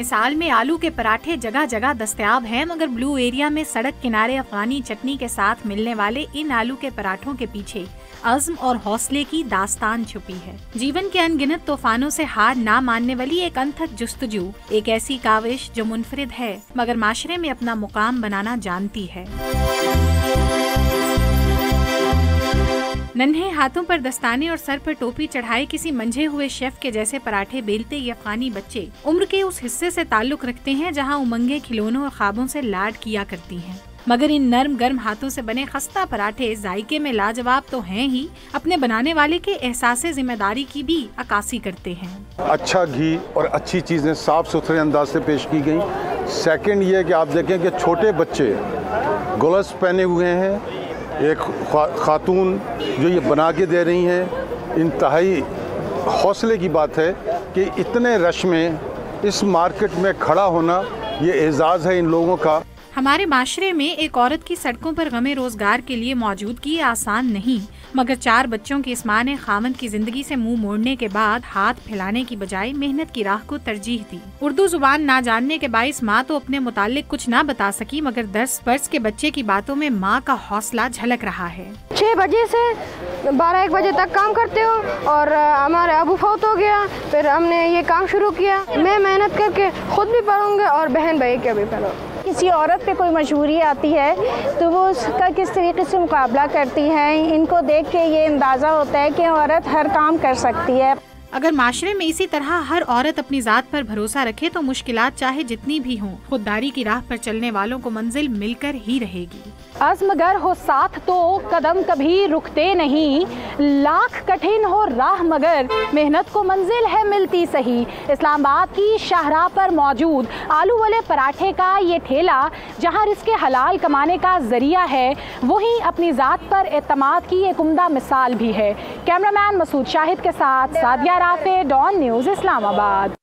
मिसाल में आलू के पराठे जगह जगह दस्तयाब हैं, मगर ब्लू एरिया में सड़क किनारे अफगानी चटनी के साथ मिलने वाले इन आलू के पराठों के पीछे अज़्म और हौसले की दास्तान छुपी है। जीवन के अनगिनत तूफानों से हार ना मानने वाली एक अनथक जुस्तजू, एक ऐसी काविश जो मुनफरिद है मगर माशरे में अपना मुकाम बनाना जानती है। नन्हे हाथों पर दस्ताने और सर पर टोपी चढ़ाए किसी मंझे हुए शेफ के जैसे पराठे बेलते ये अफगानी बच्चे उम्र के उस हिस्से से ताल्लुक रखते हैं जहां उमंगे खिलौनों और ख्वाबों से लाड किया करती हैं। मगर इन नर्म गर्म हाथों से बने खस्ता पराठे जायके में लाजवाब तो हैं ही, अपने बनाने वाले के एहसास जिम्मेदारी की भी अक्कासी करते हैं। अच्छा घी और अच्छी चीज़ें साफ सुथरे अंदाज से पेश की गई। सेकंड ये कि आप देखें कि छोटे बच्चे ग्लव्स पहने हुए हैं, एक खातून जो ये बना के दे रही हैं। इंतहाई हौसले की बात है कि इतने रश में इस मार्केट में खड़ा होना ये एजाज़ है इन लोगों का। हमारे माशरे में एक औरत की सड़कों पर गमे रोजगार के लिए मौजूदगी आसान नहीं, मगर 4 बच्चों की इस माँ ने खामद की जिंदगी से मुंह मोड़ने के बाद हाथ फैलाने की बजाय मेहनत की राह को तरजीह दी। उर्दू जुबान ना जानने के बाइस माँ तो अपने मुतालिक कुछ ना बता सकी, मगर 10 वर्ष के बच्चे की बातों में माँ का हौसला झलक रहा है। 6 बजे से 12-1 बजे तक काम करते हो और हमारे अबू फौत हो गया, फिर हमने ये काम शुरू किया। मैं मेहनत करके खुद भी पढ़ूंगा और बहन भाई के भी पढ़ो। किसी औरत पे कोई मजबूरी आती है तो वो उसका किस तरीके से मुकाबला करती है, इनको देख के ये अंदाज़ा होता है कि औरत हर काम कर सकती है। अगर माशरे में इसी तरह हर औरत अपनी जात पर भरोसा रखे तो मुश्किलात चाहे जितनी भी हों, खुददारी की राह पर चलने वालों को मंजिल मिलकर ही रहेगी। अज़्मगर हो साथ तो कदम कभी रुकते नहीं, लाख कठिन हो राह मगर मेहनत को मंजिल है मिलती सही। इस्लामाबाद की शाहराह पर मौजूद आलू वाले पराठे का ये ठेला जहां रिज़्क़े हलाल कमाने का जरिया है, वहीं अपनी ज़ात पर एतमाद की एक उम्दा मिसाल भी है। कैमरामैन मसूद शाहिद के साथ सादिया राफे, डॉन न्यूज़, इस्लामाबाद।